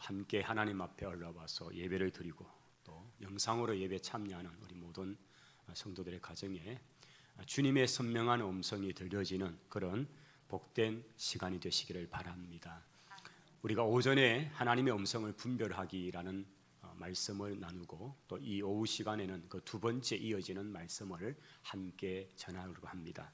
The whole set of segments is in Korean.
함께 하나님 앞에 올라와서 예배를 드리고 또 영상으로 예배 참여하는 우리 모든 성도들의 가정에 주님의 선명한 음성이 들려지는 그런 복된 시간이 되시기를 바랍니다. 우리가 오전에 하나님의 음성을 분별하기라는 말씀을 나누고 또 이 오후 시간에는 그 두 번째 이어지는 말씀을 함께 전하려고 합니다.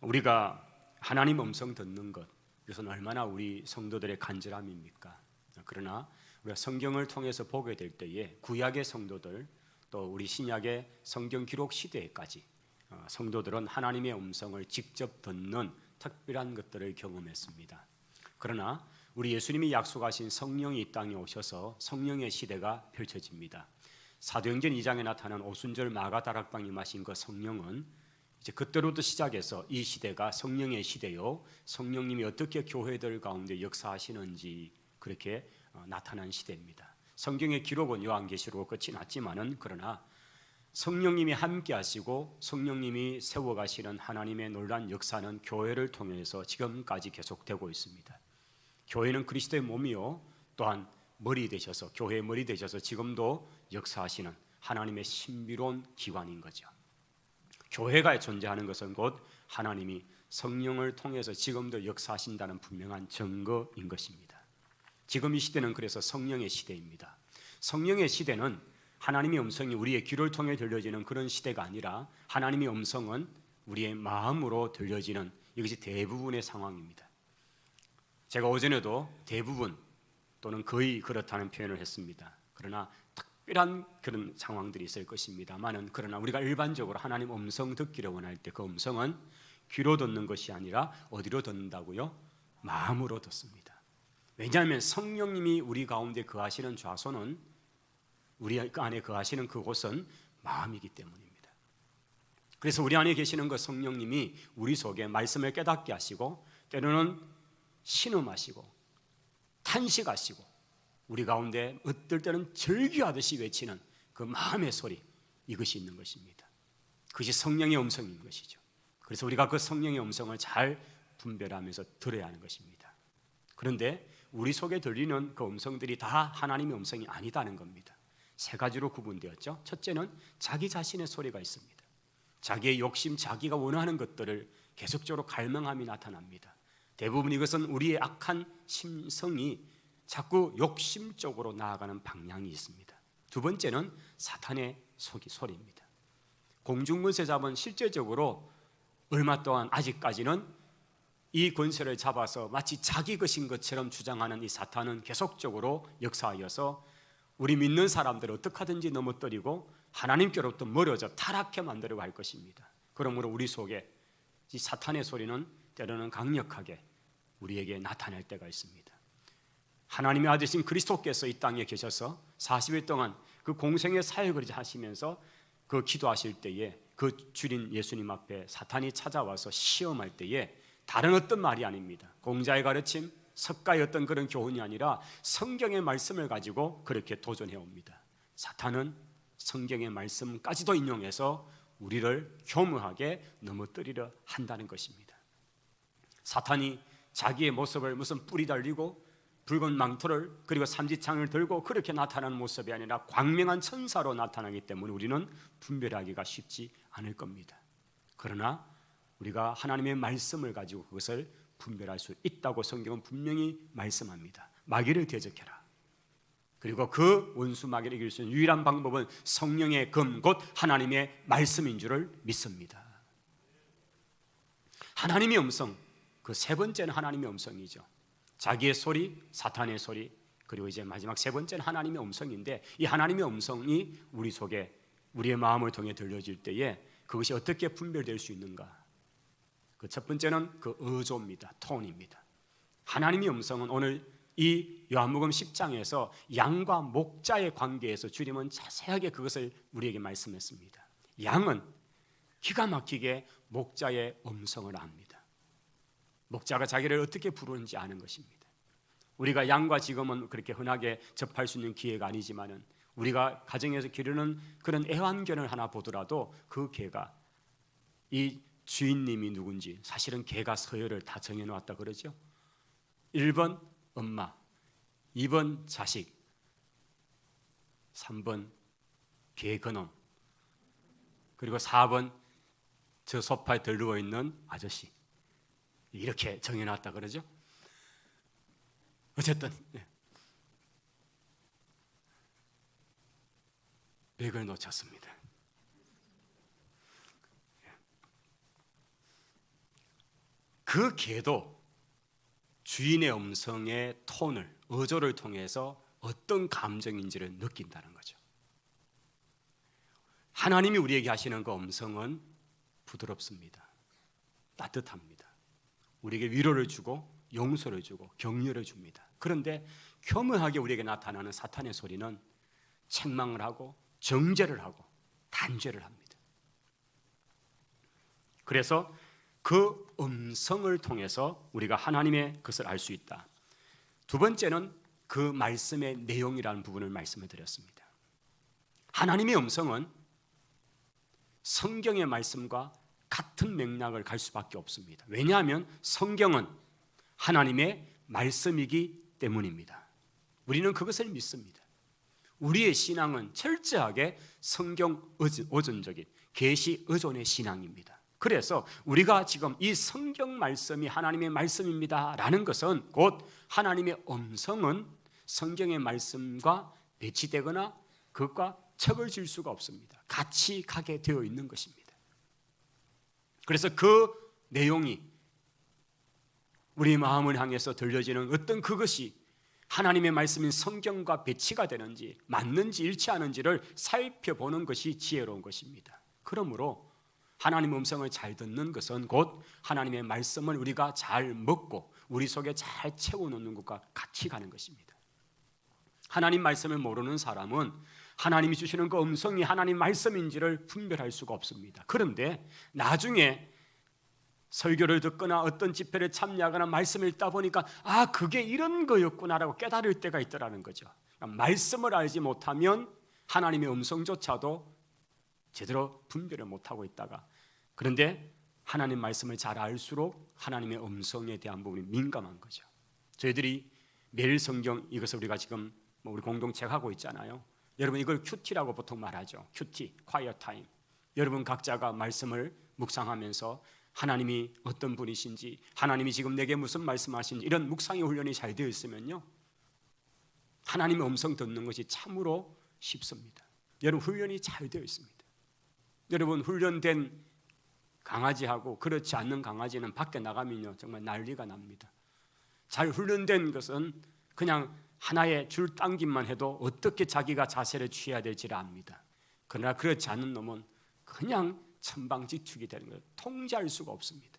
우리가 하나님 음성 듣는 것, 이것은 얼마나 우리 성도들의 간절함입니까? 그러나 우리가 성경을 통해서 보게 될 때에 구약의 성도들 또 우리 신약의 성경 기록 시대까지 성도들은 하나님의 음성을 직접 듣는 특별한 것들을 경험했습니다. 그러나 우리 예수님이 약속하신 성령이 이 땅에 오셔서 성령의 시대가 펼쳐집니다. 사도행전 2장에 나타난 오순절 마가다락방에 마신 그 성령은 이제 그때로부터 시작해서 이 시대가 성령의 시대요, 성령님이 어떻게 교회들 가운데 역사하시는지 그렇게 나타난 시대입니다. 성경의 기록은 요한계시록으로 끝이 났지만은 그러나 성령님이 함께 하시고 성령님이 세워가시는 하나님의 놀라운 역사는 교회를 통해서 지금까지 계속되고 있습니다. 교회는 그리스도의 몸이요 또한 머리 되셔서 교회의 머리 되셔서 지금도 역사하시는 하나님의 신비로운 기관인 거죠. 교회가 존재하는 것은 곧 하나님이 성령을 통해서 지금도 역사하신다는 분명한 증거인 것입니다. 지금 이 시대는 그래서 성령의 시대입니다. 성령의 시대는 하나님의 음성이 우리의 귀를 통해 들려지는 그런 시대가 아니라 하나님의 음성은 우리의 마음으로 들려지는 이것이 대부분의 상황입니다. 제가 오전에도 대부분 또는 거의 그렇다는 표현을 했습니다. 그러나 특별한 그런 상황들이 있을 것입니다만은 그러나 우리가 일반적으로 하나님 음성 듣기를 원할 때 그 음성은 귀로 듣는 것이 아니라 어디로 듣는다고요? 마음으로 듣습니다. 왜냐하면 성령님이 우리 가운데 거하시는 좌소는 우리 안에 거하시는 그곳은 마음이기 때문입니다. 그래서 우리 안에 계시는 그 성령님이 우리 속에 말씀을 깨닫게 하시고 때로는 신음하시고 탄식하시고 우리 가운데 어떨 때는 절규하듯이 외치는 그 마음의 소리, 이것이 있는 것입니다. 그것이 성령의 음성인 것이죠. 그래서 우리가 그 성령의 음성을 잘 분별하면서 들어야 하는 것입니다. 그런데 우리 속에 들리는 그 음성들이 다 하나님의 음성이 아니다는 겁니다. 세 가지로 구분되었죠. 첫째는 자기 자신의 소리가 있습니다. 자기의 욕심, 자기가 원하는 것들을 계속적으로 갈망함이 나타납니다. 대부분 이것은 우리의 악한 심성이 자꾸 욕심적으로 나아가는 방향이 있습니다. 두 번째는 사탄의 소리입니다. 공중권세 잡은 실제적으로 얼마 동안 아직까지는 이 권세를 잡아서 마치 자기 것인 것처럼 주장하는 이 사탄은 계속적으로 역사하여서 우리 믿는 사람들을 어떻게 하든지 넘어뜨리고 하나님께로부터 멀어져 타락해 만들어 갈 것입니다. 그러므로 우리 속에 이 사탄의 소리는 때로는 강력하게 우리에게 나타날 때가 있습니다. 하나님의 아들이신 그리스도께서 이 땅에 계셔서 40일 동안 그 공생의 사역을 하시면서 그 기도하실 때에 그 주인 예수님 앞에 사탄이 찾아와서 시험할 때에 다른 어떤 말이 아닙니다. 공자의 가르침, 석가의 어떤 그런 교훈이 아니라 성경의 말씀을 가지고 그렇게 도전해 옵니다. 사탄은 성경의 말씀까지도 인용해서 우리를 교묘하게 넘어뜨리려 한다는 것입니다. 사탄이 자기의 모습을 무슨 뿔이 달리고 붉은 망토를 그리고 삼지창을 들고 그렇게 나타나는 모습이 아니라 광명한 천사로 나타나기 때문에 우리는 분별하기가 쉽지 않을 겁니다. 그러나 우리가 하나님의 말씀을 가지고 그것을 분별할 수 있다고 성경은 분명히 말씀합니다. 마귀를 대적해라. 그리고 그 원수 마귀를 이길 수 있는 유일한 방법은 성령의 금 곧 하나님의 말씀인 줄을 믿습니다. 하나님의 음성, 그 세 번째는 하나님의 음성이죠. 자기의 소리, 사탄의 소리, 그리고 이제 마지막 세 번째는 하나님의 음성인데 이 하나님의 음성이 우리 속에 우리의 마음을 통해 들려질 때에 그것이 어떻게 분별될 수 있는가? 그 첫 번째는 그 어조입니다. 톤입니다. 하나님의 음성은 오늘 이 요한복음 10장에서 양과 목자의 관계에서 주님은 자세하게 그것을 우리에게 말씀했습니다. 양은 기가 막히게 목자의 음성을 압니다. 목자가 자기를 어떻게 부르는지 아는 것입니다. 우리가 양과 지금은 그렇게 흔하게 접할 수 있는 기회가 아니지만은 우리가 가정에서 기르는 그런 애완견을 하나 보더라도 그 개가 이 주인님이 누군지 사실은 개가 서열을 다 정해놓았다 그러죠. 1번 엄마, 2번 자식, 3번 개그놈, 그리고 4번 저 소파에 들르고 있는 아저씨. 이렇게 정해놨다 그러죠. 어쨌든 맥을 놓쳤습니다. 그 개도 주인의 음성의 톤을, 어조를 통해서 어떤 감정인지를 느낀다는 거죠. 하나님이 우리에게 하시는 그 음성은 부드럽습니다. 따뜻합니다. 우리에게 위로를 주고 용서를 주고 격려를 줍니다. 그런데 교묘하게 우리에게 나타나는 사탄의 소리는 책망을 하고 정죄를 하고 단죄를 합니다. 그래서 그 음성을 통해서 우리가 하나님의 것을 알 수 있다. 두 번째는 그 말씀의 내용이라는 부분을 말씀해 드렸습니다. 하나님의 음성은 성경의 말씀과 같은 맥락을 갈 수밖에 없습니다. 왜냐하면 성경은 하나님의 말씀이기 때문입니다. 우리는 그것을 믿습니다. 우리의 신앙은 철저하게 성경 의존적인 계시 의존의 신앙입니다. 그래서 우리가 지금 이 성경 말씀이 하나님의 말씀입니다 라는 것은 곧 하나님의 음성은 성경의 말씀과 배치되거나 그것과 척을 질 수가 없습니다. 같이 가게 되어 있는 것입니다. 그래서 그 내용이 우리 마음을 향해서 들려지는 어떤 그것이 하나님의 말씀인 성경과 배치가 되는지 맞는지 일치하는지를 살펴보는 것이 지혜로운 것입니다. 그러므로 하나님의 음성을 잘 듣는 것은 곧 하나님의 말씀을 우리가 잘 먹고 우리 속에 잘 채워놓는 것과 같이 가는 것입니다. 하나님 말씀을 모르는 사람은 하나님이 주시는 그 음성이 하나님 말씀인지를 분별할 수가 없습니다. 그런데 나중에 설교를 듣거나 어떤 집회를 참여하거나 말씀을 읽다 보니까 그게 이런 거였구나라고 깨달을 때가 있더라는 거죠. 그러니까 말씀을 알지 못하면 하나님의 음성조차도 제대로 분별을 못하고 있다가, 그런데 하나님 말씀을 잘 알수록 하나님의 음성에 대한 부분이 민감한 거죠. 저희들이 매일 성경, 이것을 우리가 지금 우리 공동체 하고 있잖아요. 여러분 이걸 큐티라고 보통 말하죠. 큐티, quiet time. 여러분 각자가 말씀을 묵상하면서 하나님이 어떤 분이신지, 하나님이 지금 내게 무슨 말씀하신지 이런 묵상의 훈련이 잘 되어 있으면요, 하나님의 음성 듣는 것이 참으로 쉽습니다. 여러분 훈련이 잘 되어 있습니다. 여러분 훈련된 강아지하고 그렇지 않는 강아지는 밖에 나가면요 정말 난리가 납니다. 잘 훈련된 것은 그냥 하나의 줄 당김만 해도 어떻게 자기가 자세를 취해야 될지를 압니다. 그러나 그렇지 않은 놈은 그냥 천방지축이 되는 거예요. 통제할 수가 없습니다.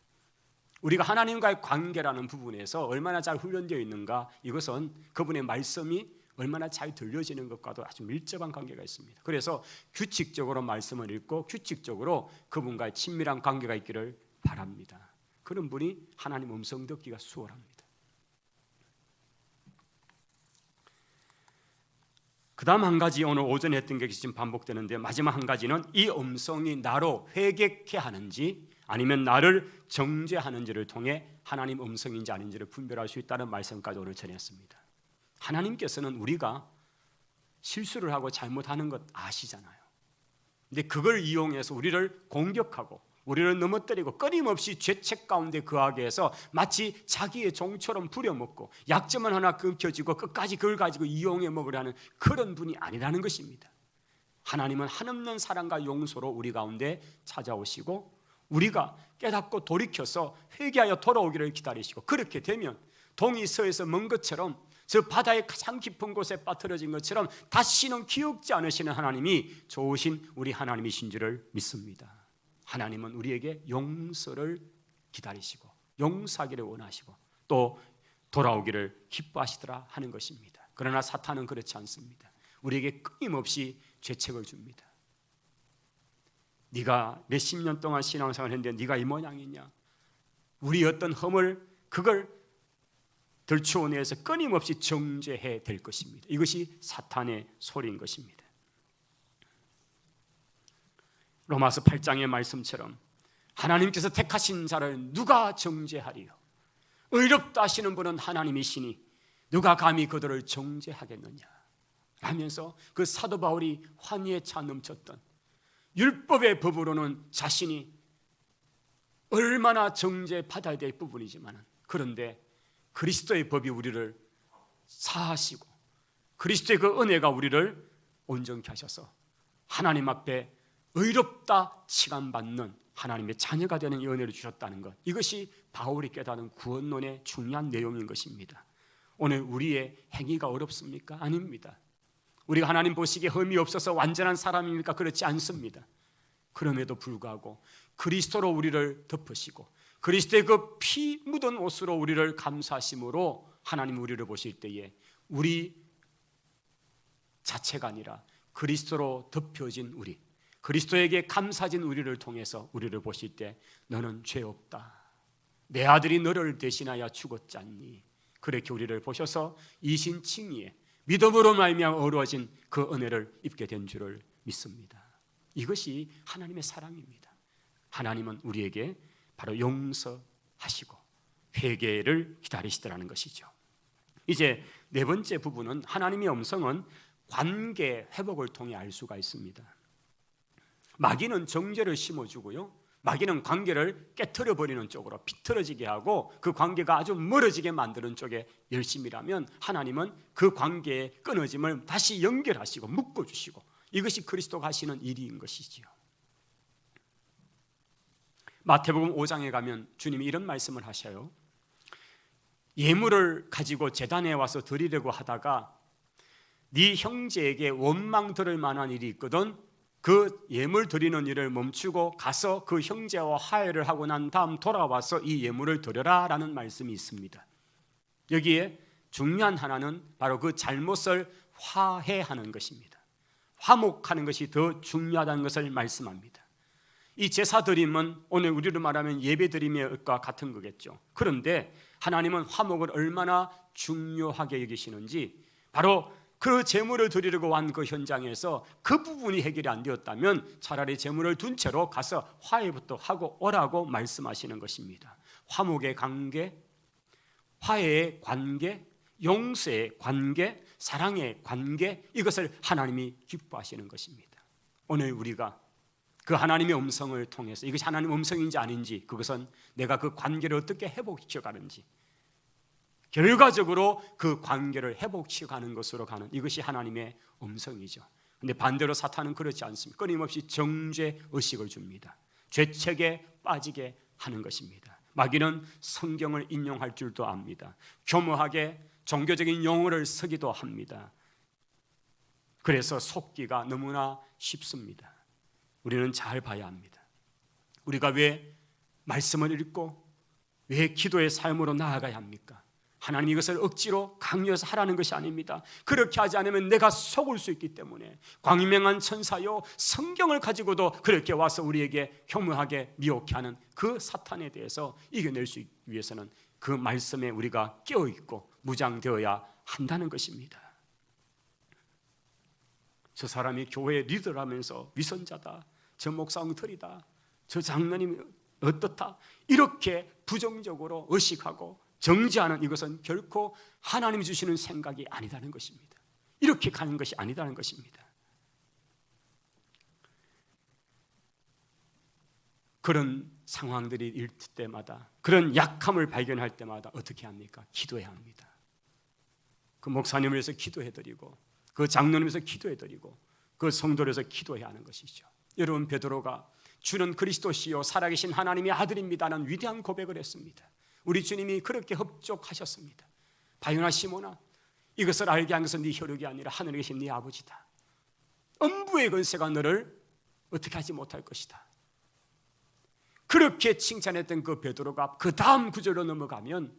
우리가 하나님과의 관계라는 부분에서 얼마나 잘 훈련되어 있는가, 이것은 그분의 말씀이 얼마나 잘 들려지는 것과도 아주 밀접한 관계가 있습니다. 그래서 규칙적으로 말씀을 읽고 규칙적으로 그분과의 친밀한 관계가 있기를 바랍니다. 그런 분이 하나님 음성 듣기가 수월합니다. 그 다음 한 가지, 오늘 오전에 했던 게 지금 반복되는데 마지막 한 가지는 이 음성이 나로 회개케 하는지 아니면 나를 정죄하는지를 통해 하나님 음성인지 아닌지를 분별할 수 있다는 말씀까지 오늘 전했습니다. 하나님께서는 우리가 실수를 하고 잘못하는 것 아시잖아요. 근데 그걸 이용해서 우리를 공격하고 우리를 넘어뜨리고 끊임없이 죄책 가운데 거하게 해서 마치 자기의 종처럼 부려먹고 약점은 하나 끊겨지고 끝까지 그걸 가지고 이용해 먹으려는 그런 분이 아니라는 것입니다. 하나님은 한없는 사랑과 용서로 우리 가운데 찾아오시고 우리가 깨닫고 돌이켜서 회개하여 돌아오기를 기다리시고, 그렇게 되면 동이 서에서 먼 것처럼 저 바다의 가장 깊은 곳에 빠뜨려진 것처럼 다시는 기억지 않으시는 하나님이 좋으신 우리 하나님이신 줄을 믿습니다. 하나님은 우리에게 용서를 기다리시고 용서하기를 원하시고 또 돌아오기를 기뻐하시더라 하는 것입니다. 그러나 사탄은 그렇지 않습니다. 우리에게 끊임없이 죄책을 줍니다. 네가 몇십 년 동안 신앙생활을 했는데 네가 이 모양이냐, 우리 어떤 허물 그걸 들추어내서 끊임없이 정죄해 될 것입니다. 이것이 사탄의 소리인 것입니다. 로마서 8장의 말씀처럼 하나님께서 택하신 자를 누가 정죄하리요? 의롭다 하시는 분은 하나님이시니 누가 감히 그들을 정죄하겠느냐 하면서 그 사도 바울이 환희에 차 넘쳤던 율법의 법으로는 자신이 얼마나 정죄받아야 될 부분이지만, 그런데 그리스도의 법이 우리를 사하시고 그리스도의 그 은혜가 우리를 온전케 하셔서 하나님 앞에 의롭다 칭함받는 하나님의 자녀가 되는 이 은혜를 주셨다는 것, 이것이 바울이 깨닫는 구원론의 중요한 내용인 것입니다. 오늘 우리의 행위가 어렵습니까? 아닙니다. 우리가 하나님 보시기에 흠이 없어서 완전한 사람입니까? 그렇지 않습니다. 그럼에도 불구하고 그리스도로 우리를 덮으시고 그리스도의 그 피 묻은 옷으로 우리를 감싸심으로 하나님 우리를 보실 때에 우리 자체가 아니라 그리스도로 덮여진 우리, 그리스도에게 감싸진 우리를 통해서 우리를 보실 때 너는 죄 없다, 내 아들이 너를 대신하여 죽었잖니, 그렇게 우리를 보셔서 이신칭의에 믿음으로 말미암아 어루어진 그 은혜를 입게 된 줄을 믿습니다. 이것이 하나님의 사랑입니다. 하나님은 우리에게 바로 용서하시고 회개를 기다리시더라는 것이죠. 이제 네 번째 부분은 하나님의 음성은 관계 회복을 통해 알 수가 있습니다. 마귀는 정죄를 심어주고요, 마귀는 관계를 깨트려 버리는 쪽으로 비틀어지게 하고 그 관계가 아주 멀어지게 만드는 쪽에 열심히 일하면, 하나님은 그 관계의 끊어짐을 다시 연결하시고 묶어주시고, 이것이 그리스도가 하시는 일인 것이지요. 마태복음 5장에 가면 주님이 이런 말씀을 하셔요. 예물을 가지고 제단에 와서 드리려고 하다가 네 형제에게 원망 들을 만한 일이 있거든 그 예물 드리는 일을 멈추고 가서 그 형제와 화해를 하고 난 다음 돌아와서 이 예물을 드려라 라는 말씀이 있습니다. 여기에 중요한 하나는 바로 그 잘못을 화해하는 것입니다. 화목하는 것이 더 중요하다는 것을 말씀합니다. 이 제사 드림은 오늘 우리로 말하면 예배 드림과 같은 거겠죠. 그런데 하나님은 화목을 얼마나 중요하게 여기시는지, 바로 그 제물을 드리려고 한 그 현장에서 그 부분이 해결이 안 되었다면 차라리 제물을 둔 채로 가서 화해부터 하고 오라고 말씀하시는 것입니다. 화목의 관계, 화해의 관계, 용서의 관계, 사랑의 관계, 이것을 하나님이 기뻐하시는 것입니다. 오늘 우리가 그 하나님의 음성을 통해서 이것이 하나님의 음성인지 아닌지, 그것은 내가 그 관계를 어떻게 회복시켜가는지, 결과적으로 그 관계를 회복시켜가는 것으로 가는, 이것이 하나님의 음성이죠. 그런데 반대로 사탄은 그렇지 않습니다. 끊임없이 정죄의식을 줍니다. 죄책에 빠지게 하는 것입니다. 마귀는 성경을 인용할 줄도 압니다. 교묘하게 종교적인 용어를 쓰기도 합니다. 그래서 속기가 너무나 쉽습니다. 우리는 잘 봐야 합니다. 우리가 왜 말씀을 읽고 왜 기도의 삶으로 나아가야 합니까? 하나님 이것을 억지로 강요해서 하라는 것이 아닙니다. 그렇게 하지 않으면 내가 속을 수 있기 때문에 광명한 천사요, 성경을 가지고도 그렇게 와서 우리에게 혐오하게 미혹해 하는 그 사탄에 대해서 이겨낼 수 있기 위해서는 그 말씀에 우리가 깨어있고 무장되어야 한다는 것입니다. 저 사람이 교회 리더라면서 위선자다, 저 목사 엉터리다, 저 장로님이 어떻다, 이렇게 부정적으로 의식하고 정지하는 이것은 결코 하나님이 주시는 생각이 아니다는 것입니다. 이렇게 가는 것이 아니다는 것입니다. 그런 상황들이 일 때마다, 그런 약함을 발견할 때마다 어떻게 합니까? 기도해야 합니다. 그 목사님을 위해서 기도해드리고, 그 장로님을 위해서 기도해드리고, 그 성도를 위해서 기도해야 하는 것이죠. 여러분, 베드로가 주는 그리스도시요 살아계신 하나님의 아들입니다는 위대한 고백을 했습니다. 우리 주님이 그렇게 흡족하셨습니다. 바요나 시몬아, 이것을 알게 한 것은 네 혈육이 아니라 하늘에 계신 네 아버지다. 음부의 권세가 너를 어떻게 하지 못할 것이다. 그렇게 칭찬했던 그 베드로가 그 다음 구절로 넘어가면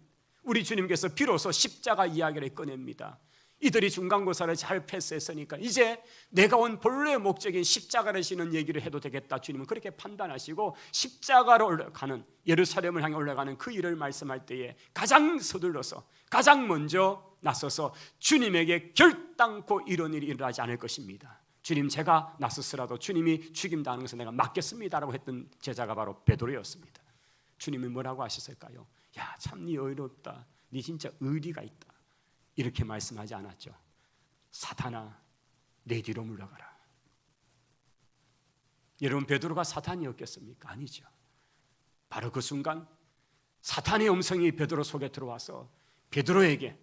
우리 주님께서 비로소 십자가 이야기를 꺼냅니다. 이들이 중간고사를 잘 패스했으니까 이제 내가 온 본래의 목적인 십자가를 지는 얘기를 해도 되겠다. 주님은 그렇게 판단하시고 십자가로 올라가는, 예루살렘을 향해 올라가는 그 일을 말씀할 때에 가장 서둘러서 가장 먼저 나서서 주님에게 결단코 이런 일이 일어나지 않을 것입니다. 주님, 제가 나서서라도 주님이 죽임당하는 것을 내가 막겠습니다라고 했던 제자가 바로 베드로였습니다. 주님이 뭐라고 하셨을까요? 야, 참 네 의롭다, 네 진짜 의리가 있다. 이렇게 말씀하지 않았죠. 사탄아, 내 뒤로 물러가라. 여러분, 베드로가 사탄이었겠습니까? 아니죠. 바로 그 순간 사탄의 음성이 베드로 속에 들어와서 베드로에게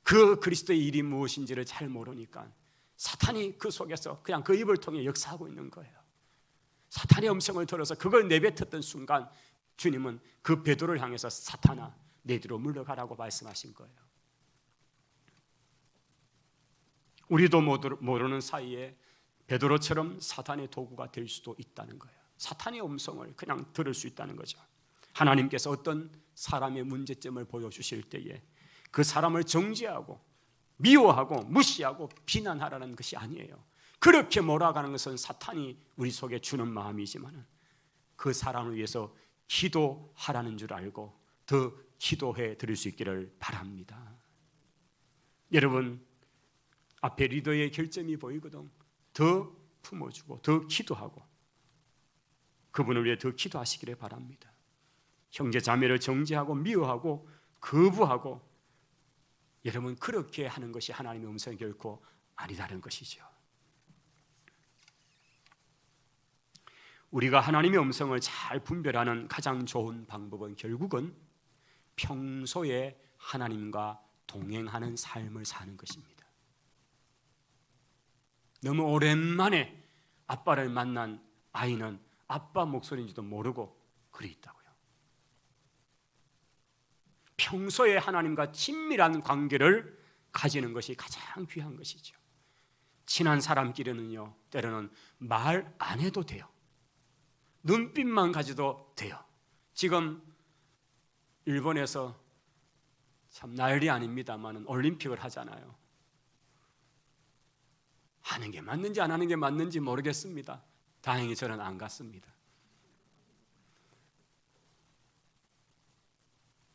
그 그리스도의 일이 무엇인지를 잘 모르니까 사탄이 그 속에서 그냥 그 입을 통해 역사하고 있는 거예요. 사탄의 음성을 들어서 그걸 내뱉었던 순간 주님은 그 베드로를 향해서 사탄아, 내 뒤로 물러가라고 말씀하신 거예요. 우리도 모르는 사이에 베드로처럼 사탄의 도구가 될 수도 있다는 거예요. 사탄의 음성을 그냥 들을 수 있다는 거죠. 하나님께서 어떤 사람의 문제점을 보여주실 때에 그 사람을 정죄하고 미워하고 무시하고 비난하라는 것이 아니에요. 그렇게 몰아가는 것은 사탄이 우리 속에 주는 마음이지만 그 사람을 위해서 기도하라는 줄 알고 더 기도해 드릴 수 있기를 바랍니다. 여러분, 앞에 리더의 결점이 보이거든. 더 품어주고 더 기도하고 그분을 위해 더 기도하시기를 바랍니다. 형제 자매를 정죄하고 미워하고 거부하고 여러분, 그렇게 하는 것이 하나님의 음성이 결코 아니다는 것이죠. 우리가 하나님의 음성을 잘 분별하는 가장 좋은 방법은 결국은 평소에 하나님과 동행하는 삶을 사는 것입니다. 너무 오랜만에 아빠를 만난 아이는 아빠 목소리인지도 모르고 그리 있다고요. 평소에 하나님과 친밀한 관계를 가지는 것이 가장 귀한 것이죠. 친한 사람끼리는요, 때로는 말 안 해도 돼요. 눈빛만 가져도 돼요. 지금 일본에서 참 난리 아닙니다만 올림픽을 하잖아요. 하는 게 맞는지 안 하는 게 맞는지 모르겠습니다. 다행히 저는 안 갔습니다.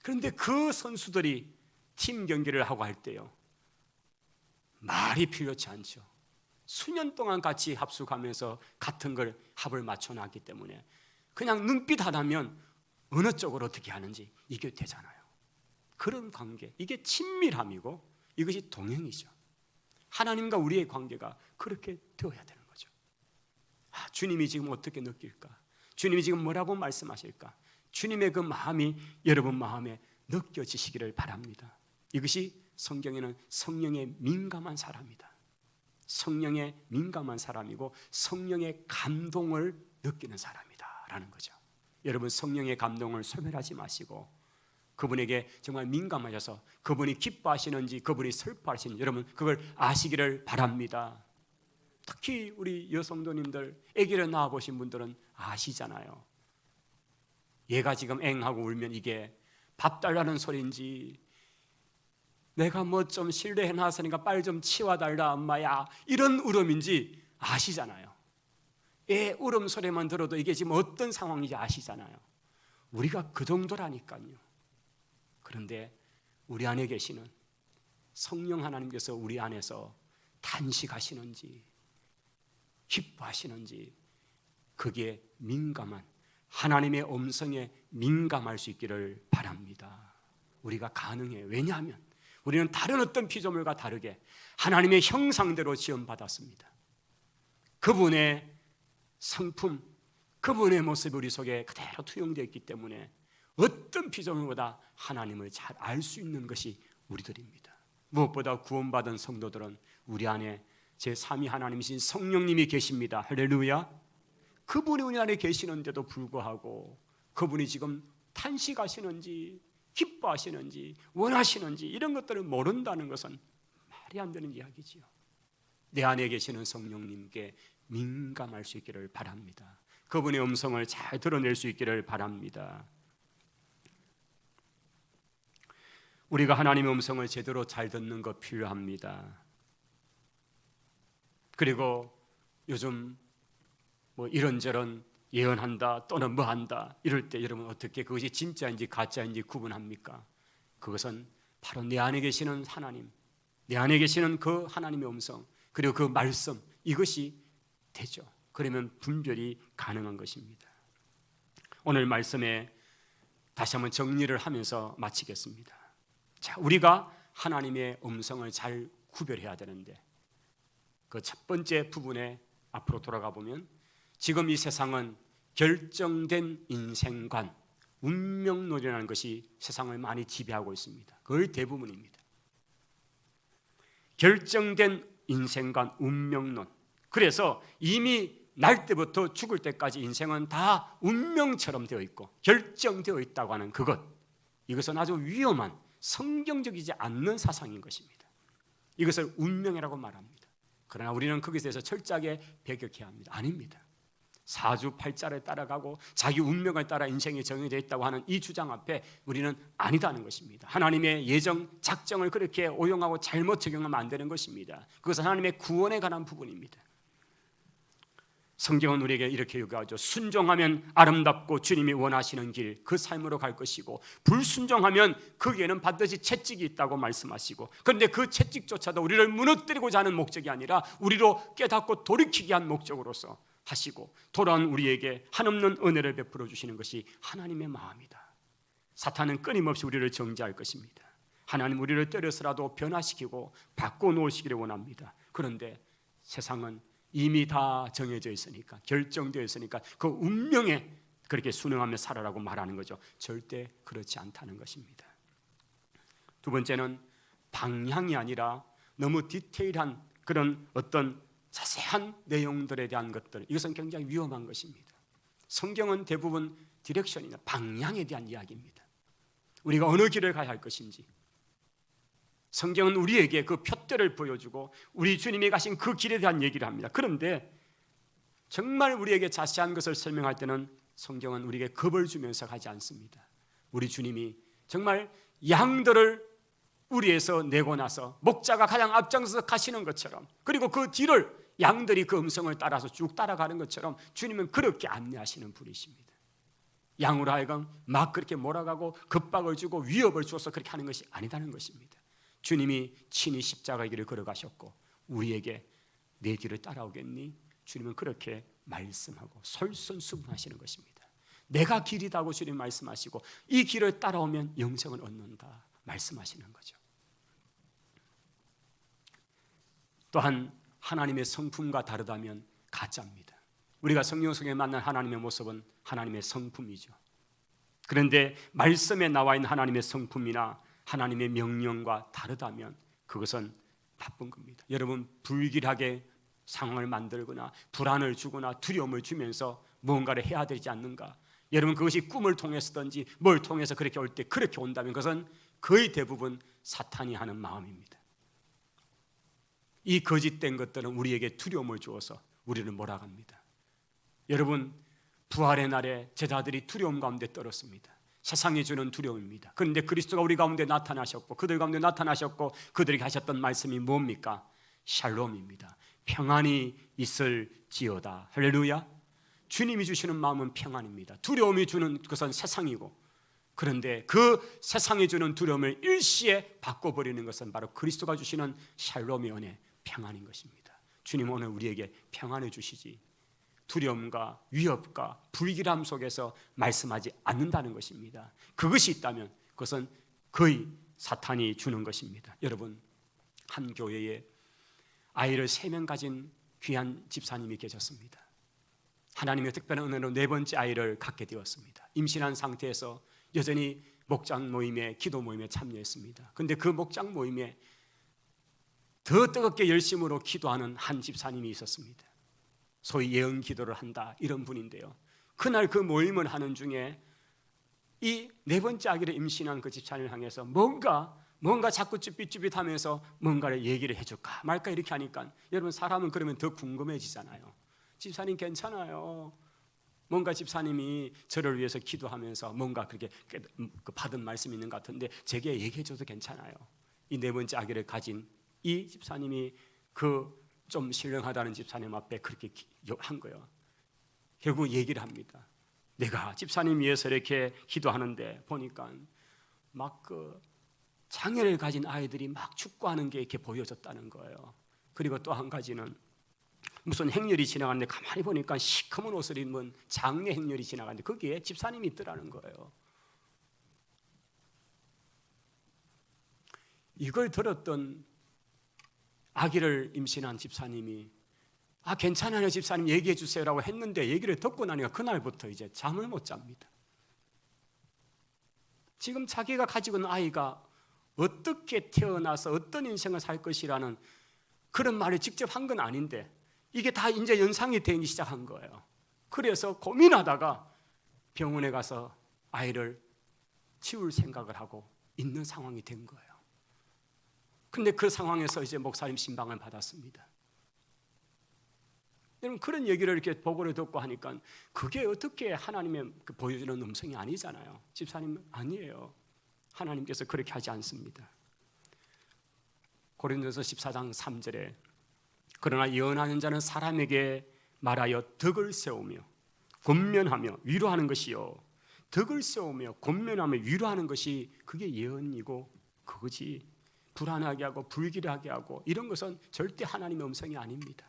그런데 그 선수들이 팀 경기를 하고 할 때요, 말이 필요치 않죠. 수년 동안 같이 합숙하면서 같은 걸 합을 맞춰놨기 때문에 그냥 눈빛 하나면 어느 쪽으로 어떻게 하는지 이게 되잖아요. 그런 관계, 이게 친밀함이고 이것이 동행이죠. 하나님과 우리의 관계가 그렇게 되어야 되는 거죠. 주님이 지금 어떻게 느낄까? 주님이 지금 뭐라고 말씀하실까? 주님의 그 마음이 여러분 마음에 느껴지시기를 바랍니다. 이것이 성경에는 성령에 민감한 사람이다, 성령에 민감한 사람이고 성령의 감동을 느끼는 사람이다라는 거죠. 여러분, 성령의 감동을 소멸하지 마시고 그분에게 정말 민감하셔서 그분이 기뻐하시는지 그분이 슬퍼하시는지 여러분 그걸 아시기를 바랍니다. 특히 우리 여성도님들, 아기를 낳아보신 분들은 아시잖아요. 얘가 지금 앵하고 울면 이게 밥 달라는 소리인지, 내가 뭐 좀 실례해놨으니까 빨리 좀 치워달라 엄마야, 이런 울음인지 아시잖아요. 애 울음소리만 들어도 이게 지금 어떤 상황인지 아시잖아요. 우리가 그 정도라니까요. 그런데 우리 안에 계시는 성령 하나님께서 우리 안에서 탄식하시는지 기뻐하시는지 그게 민감한 하나님의 음성에 민감할 수 있기를 바랍니다. 우리가 가능해요. 왜냐하면 우리는 다른 어떤 피조물과 다르게 하나님의 형상대로 지음받았습니다. 그분의 성품, 그분의 모습이 우리 속에 그대로 투영되어 있기 때문에 어떤 피조물보다 하나님을 잘 알 수 있는 것이 우리들입니다. 무엇보다 구원받은 성도들은 우리 안에 제3위 하나님이신 성령님이 계십니다. 할렐루야. 그분이 우리 안에 계시는데도 불구하고 그분이 지금 탄식하시는지 기뻐하시는지 원하시는지 이런 것들을 모른다는 것은 말이 안 되는 이야기지요. 내 안에 계시는 성령님께 민감할 수 있기를 바랍니다. 그분의 음성을 잘 드러낼 수 있기를 바랍니다. 우리가 하나님의 음성을 제대로 잘 듣는 것 필요합니다. 그리고 요즘 뭐 이런저런 예언한다 또는 뭐 한다 이럴 때 여러분 어떻게 그것이 진짜인지 가짜인지 구분합니까? 그것은 바로 내 안에 계시는 하나님, 내 안에 계시는 그 하나님의 음성 그리고 그 말씀, 이것이 되죠. 그러면 분별이 가능한 것입니다. 오늘 말씀에 다시 한번 정리를 하면서 마치겠습니다. 자, 우리가 하나님의 음성을 잘 구별해야 되는데, 그 첫 번째 부분에 앞으로 돌아가 보면 지금 이 세상은 결정된 인생관, 운명론이라는 것이 세상을 많이 지배하고 있습니다. 거의 대부분입니다. 결정된 인생관, 운명론. 그래서 이미 날 때부터 죽을 때까지 인생은 다 운명처럼 되어 있고 결정되어 있다고 하는 그것, 이것은 아주 위험한 성경적이지 않는 사상인 것입니다. 이것을 운명이라고 말합니다. 그러나 우리는 거기에 대해서 철저하게 배격해야 합니다. 아닙니다. 사주팔자를 따라가고 자기 운명을 따라 인생이 정해져 있다고 하는 이 주장 앞에 우리는 아니다는 것입니다. 하나님의 예정, 작정을 그렇게 오용하고 잘못 적용하면 안 되는 것입니다. 그것은 하나님의 구원에 관한 부분입니다. 성경은 우리에게 이렇게 요구하죠. 순종하면 아름답고 주님이 원하시는 길, 그 삶으로 갈 것이고, 불순종하면 거기에는 반드시 채찍이 있다고 말씀하시고, 그런데 그 채찍조차도 우리를 무너뜨리고자 하는 목적이 아니라 우리로 깨닫고 돌이키게 한 목적으로서 하시고, 돌아온 우리에게 한없는 은혜를 베풀어 주시는 것이 하나님의 마음이다. 사탄은 끊임없이 우리를 정죄할 것입니다. 하나님 우리를 때려서라도 변화시키고 바꿔놓으시기를 원합니다. 그런데 세상은 이미 다 정해져 있으니까, 결정되어 있으니까 그 운명에 그렇게 순응하며 살아라고 말하는 거죠. 절대 그렇지 않다는 것입니다. 두 번째는 방향이 아니라 너무 디테일한 그런 어떤 자세한 내용들에 대한 것들, 이것은 굉장히 위험한 것입니다. 성경은 대부분 디렉션이나 방향에 대한 이야기입니다. 우리가 어느 길을 가야 할 것인지, 성경은 우리에게 그 표대를 보여주고 우리 주님이 가신 그 길에 대한 얘기를 합니다. 그런데 정말 우리에게 자세한 것을 설명할 때는 성경은 우리에게 겁을 주면서 가지 않습니다. 우리 주님이 정말 양들을 우리에서 내고 나서 목자가 가장 앞장서서 가시는 것처럼, 그리고 그 뒤를 양들이 그 음성을 따라서 쭉 따라가는 것처럼 주님은 그렇게 안내하시는 분이십니다. 양으로 하여금 막 그렇게 몰아가고 급박을 주고 위협을 주어서 그렇게 하는 것이 아니다는 것입니다. 주님이 친히 십자가의 길을 걸어가셨고 우리에게 내 뒤를 따라오겠니? 주님은 그렇게 말씀하고 솔선수범하시는 것입니다. 내가 길이다고 주님 말씀하시고 이 길을 따라오면 영생을 얻는다 말씀하시는 거죠. 또한 하나님의 성품과 다르다면 가짜입니다. 우리가 성령 속에 만난 하나님의 모습은 하나님의 성품이죠. 그런데 말씀에 나와 있는 하나님의 성품이나 하나님의 명령과 다르다면 그것은 나쁜 겁니다. 여러분, 불길하게 상황을 만들거나 불안을 주거나 두려움을 주면서 무언가를 해야 되지 않는가? 여러분, 그것이 꿈을 통해서든지 뭘 통해서 그렇게 올 때 그렇게 온다면 그것은 거의 대부분 사탄이 하는 마음입니다. 이 거짓된 것들은 우리에게 두려움을 주어서 우리를 몰아갑니다. 여러분, 부활의 날에 제자들이 두려움 가운데 떨었습니다. 세상이 주는 두려움입니다. 그런데 그리스도가 우리 가운데 나타나셨고 그들 가운데 나타나셨고 그들에게 하셨던 말씀이 뭡니까? 샬롬입니다. 평안이 있을지어다. 할렐루야. 주님이 주시는 마음은 평안입니다. 두려움이 주는 것은 세상이고, 그런데 그 세상이 주는 두려움을 일시에 바꿔버리는 것은 바로 그리스도가 주시는 샬롬의 은혜, 평안인 것입니다. 주님 오늘 우리에게 평안을 주시지 두려움과 위협과 불길함 속에서 말씀하지 않는다는 것입니다. 그것이 있다면 그것은 거의 사탄이 주는 것입니다. 여러분, 한 교회에 아이를 3명 가진 귀한 집사님이 계셨습니다. 하나님의 특별한 은혜로 4번째 아이를 갖게 되었습니다. 임신한 상태에서 여전히 목장 모임에, 기도 모임에 참여했습니다. 그런데 그 목장 모임에 더 뜨겁게 열심으로 기도하는 한 집사님이 있었습니다. 소위 예언 기도를 한다 이런 분인데요, 그날 그 모임을 하는 중에 이 4번째 아기를 임신한 그 집사님을 향해서 뭔가 자꾸 쭈삣쭈삣하면서 뭔가를 얘기를 해줄까 말까 이렇게 하니까, 여러분, 사람은 그러면 더 궁금해지잖아요. 집사님 괜찮아요. 뭔가 집사님이 저를 위해서 기도하면서 뭔가 그렇게 받은 말씀이 있는 것 같은데 제게 얘기해줘도 괜찮아요. 이 4번째 아기를 가진 이 집사님이 그 좀 신령하다는 집사님 앞에 그렇게 한 거예요. 결국 얘기를 합니다. 내가 집사님 위해서 이렇게 기도하는데 보니까 막 그 장애를 가진 아이들이 막 축구하는 게 이렇게 보여졌다는 거예요. 그리고 또 한 가지는 무슨 행렬이 지나갔는데 가만히 보니까 시커먼 옷을 입은 장례 행렬이 지나갔는데 거기에 집사님이 있더라는 거예요. 이걸 들었던 아기를 임신한 집사님이 괜찮아요 집사님 얘기해 주세요라고 했는데 얘기를 듣고 나니까 그날부터 이제 잠을 못 잡니다. 지금 자기가 가지고 있는 아이가 어떻게 태어나서 어떤 인생을 살 것이라는 그런 말을 직접 한 건 아닌데 이게 다 이제 연상이 되기 시작한 거예요. 그래서 고민하다가 병원에 가서 아이를 치울 생각을 하고 있는 상황이 된 거예요. 근데 그 상황에서 이제 목사님 신방을 받았습니다. 여러분 그런 얘기를 이렇게 보고를 듣고 하니까 그게 어떻게 하나님의 보여주는 음성이 아니잖아요. 집사님 아니에요. 하나님께서 그렇게 하지 않습니다. 고린도서 14장 3절에 그러나 예언하는 자는 사람에게 말하여 덕을 세우며 권면하며 위로하는 것이요 덕을 세우며 권면하며 위로하는 것이 그게 예언이고 그거지 불안하게 하고 불길하게 하고 이런 것은 절대 하나님의 음성이 아닙니다.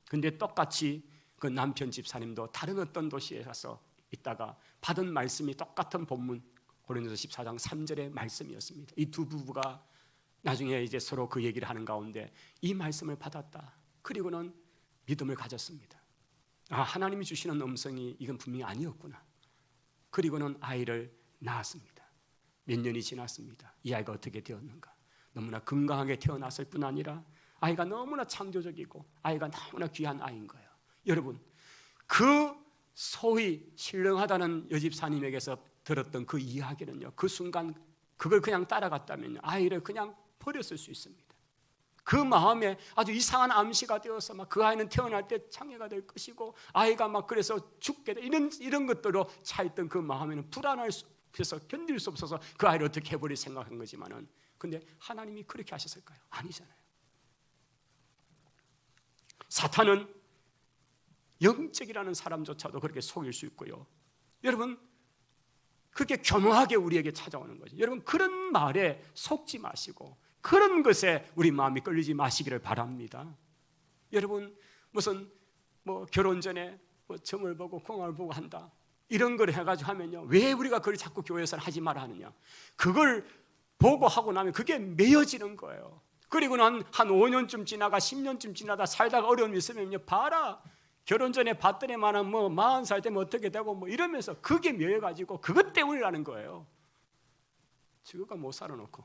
근데 똑같이 그 남편 집사님도 다른 어떤 도시에 가서 있다가 받은 말씀이 똑같은 본문 고린도서 14장 3절의 말씀이었습니다. 이 두 부부가 나중에 이제 서로 그 얘기를 하는 가운데 이 말씀을 받았다. 그리고는 믿음을 가졌습니다. 하나님이 주시는 음성이 이건 분명히 아니었구나. 그리고는 아이를 낳았습니다. 몇 년이 지났습니다. 이 아이가 어떻게 되었는가? 너무나 건강하게 태어났을 뿐 아니라 아이가 너무나 창조적이고 아이가 너무나 귀한 아이인 거예요. 여러분 그 소위 신령하다는 여집사님에게서 들었던 그 이야기는요 그 순간 그걸 그냥 따라갔다면요 아이를 그냥 버렸을 수 있습니다. 그 마음에 아주 이상한 암시가 되어서 막 그 아이는 태어날 때 장애가 될 것이고 아이가 막 그래서 죽게 돼 이런 것들로 차있던 그 마음에는 불안해서 견딜 수 없어서 그 아이를 어떻게 해버릴 생각한 거지만은 근데 하나님이 그렇게 하셨을까요? 아니잖아요. 사탄은 영적이라는 사람조차도 그렇게 속일 수 있고요. 여러분 그게 교묘하게 우리에게 찾아오는 거죠. 여러분 그런 말에 속지 마시고 그런 것에 우리 마음이 끌리지 마시기를 바랍니다. 여러분 무슨 결혼 전에 점을 보고 공을 보고 한다 이런 걸 해가지고 하면요 왜 우리가 그걸 자꾸 교회에서는 하지 말아 하느냐? 그걸 보고 하고 나면 그게 매여지는 거예요. 그리고는 한 5년쯤 지나가 10년쯤 지나다 살다가 어려움이 있으면요 봐라 결혼 전에 봤더니만은 40살 되면 어떻게 되고 이러면서 그게 매여가지고 그것 때문이라는 거예요. 지금까 못 살아놓고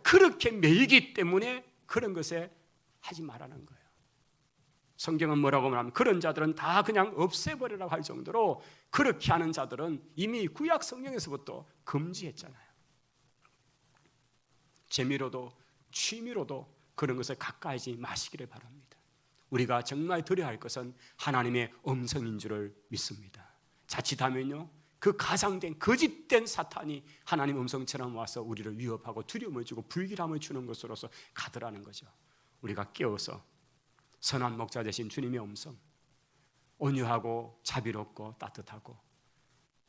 그렇게 매이기 때문에 그런 것에 하지 말라는 거예요. 성경은 뭐라고 말하면 그런 자들은 다 그냥 없애버리라고 할 정도로 그렇게 하는 자들은 이미 구약 성경에서부터 금지했잖아요. 재미로도 취미로도 그런 것을 가까이지 마시기를 바랍니다. 우리가 정말 드려야 할 것은 하나님의 음성인 줄을 믿습니다. 자칫하면요 그 가장된 거짓된 사탄이 하나님 음성처럼 와서 우리를 위협하고 두려움을 주고 불길함을 주는 것으로서 가더라는 거죠. 우리가 깨어서 선한 목자 되신 주님의 음성 온유하고 자비롭고 따뜻하고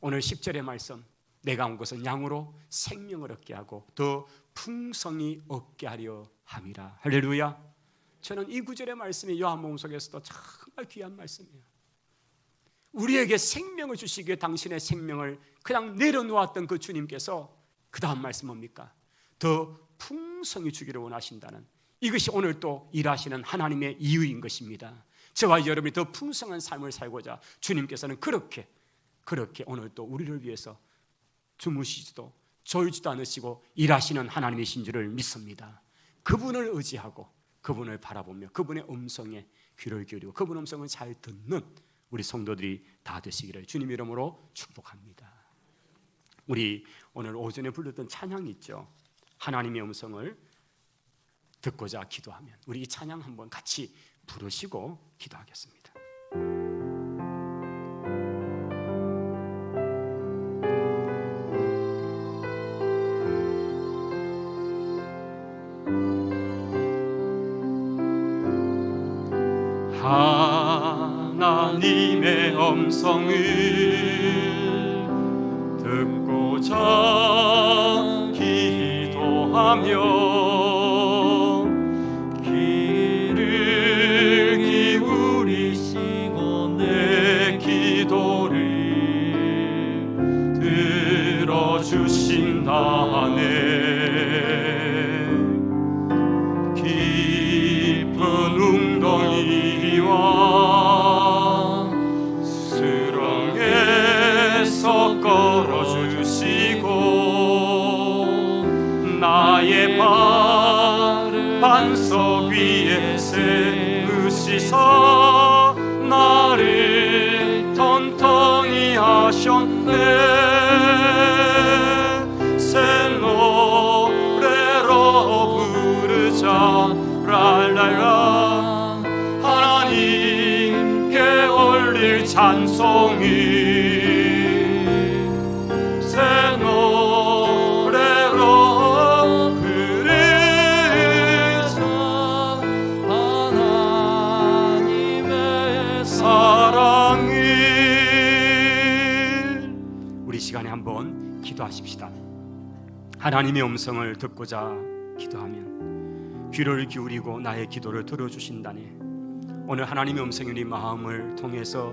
오늘 10절의 말씀 내가 온 것은 양으로 생명을 얻게 하고 더 풍성히 얻게 하려 함이라. 할렐루야. 저는 이 구절의 말씀이 요한복음 속에서도 정말 귀한 말씀이에요. 우리에게 생명을 주시기 위해 당신의 생명을 그냥 내려놓았던 그 주님께서 그 다음 말씀 뭡니까? 더 풍성히 주기를 원하신다는 이것이 오늘 또 일하시는 하나님의 이유인 것입니다. 저와 여러분이 더 풍성한 삶을 살고자 주님께서는 그렇게 오늘 또 우리를 위해서 주무시지도 졸지도 않으시고 일하시는 하나님이신 줄을 믿습니다. 그분을 의지하고 그분을 바라보며 그분의 음성에 귀를 기울이고 그분 음성을 잘 듣는 우리 성도들이 다 되시기를 주님 이름으로 축복합니다. 우리 오늘 오전에 불렀던 찬양이 있죠. 하나님의 음성을 듣고자 기도하면 우리 이 찬양 한번 같이 부르시고 기도하겠습니다. 하나님의 음성을 듣고자 기도하며 귀를 기울이시고 내 기도를 들어주신다네. 반석 위에 세우시사 나를 튼튼히 하셨네. 새 노래로 부르자 랄랄라 하나님께 올릴 찬송이 새 노래로 부르자 하나님의 사랑이. 우리 시간에 한번 기도하십시다. 하나님의 음성을 듣고자 기도하면 귀를 기울이고 나의 기도를 들어주신다네. 오늘 하나님의 음성이 우리 마음을 통해서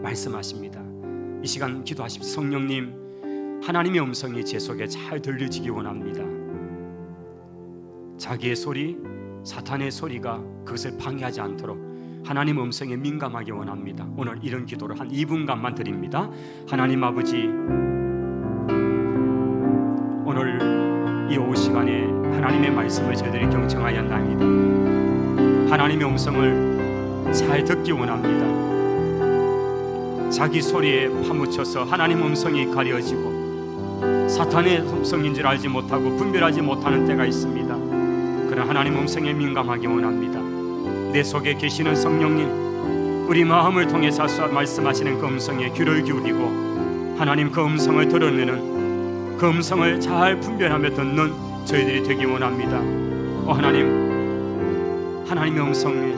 말씀하십니다. 이 시간 기도하십시오. 성령님, 하나님의 음성이 제 속에 잘 들려지기 원합니다. 자기의 소리, 사탄의 소리가 그것을 방해하지 않도록 하나님의 음성에 민감하기 원합니다. 오늘 이런 기도를 한 2분간만 드립니다. 하나님 아버지, 오늘 이 오후 시간에 하나님의 말씀을 저희들이 경청하였나이다. 하나님의 음성을 잘 듣기 원합니다. 자기 소리에 파묻혀서 하나님 음성이 가려지고 사탄의 음성인 줄 알지 못하고 분별하지 못하는 때가 있습니다. 그러나 하나님 음성에 민감하기 원합니다. 내 속에 계시는 성령님, 우리 마음을 통해서 말씀하시는 그 음성에 귀를 기울이고 하나님 그 음성을 드러내는 그 음성을 잘 분별하며 듣는 저희들이 되기 원합니다. 하나님의 음성에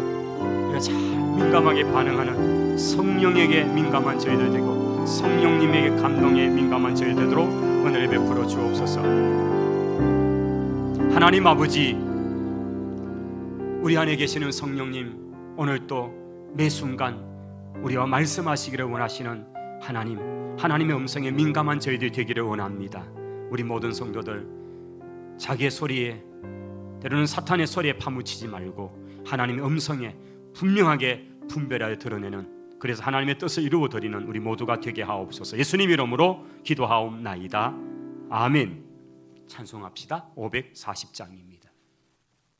우리가 잘 민감하게 반응하는 성령에게 민감한 저희들 되고 성령님에게 감동에 민감한 저희들 되도록 은혜를 베풀어 주옵소서. 하나님 아버지, 우리 안에 계시는 성령님, 오늘 또 매 순간 우리와 말씀하시기를 원하시는 하나님의 음성에 민감한 저희들이 되기를 원합니다. 우리 모든 성도들 자기의 소리에, 때로는 사탄의 소리에 파묻히지 말고 하나님의 음성에 분명하게 분별하여 드러내는, 그래서 하나님의 뜻을 이루어 드리는 우리 모두가 되게 하옵소서. 예수님 이름으로 기도하옵나이다. 아멘. 찬송합시다. 540장입니다.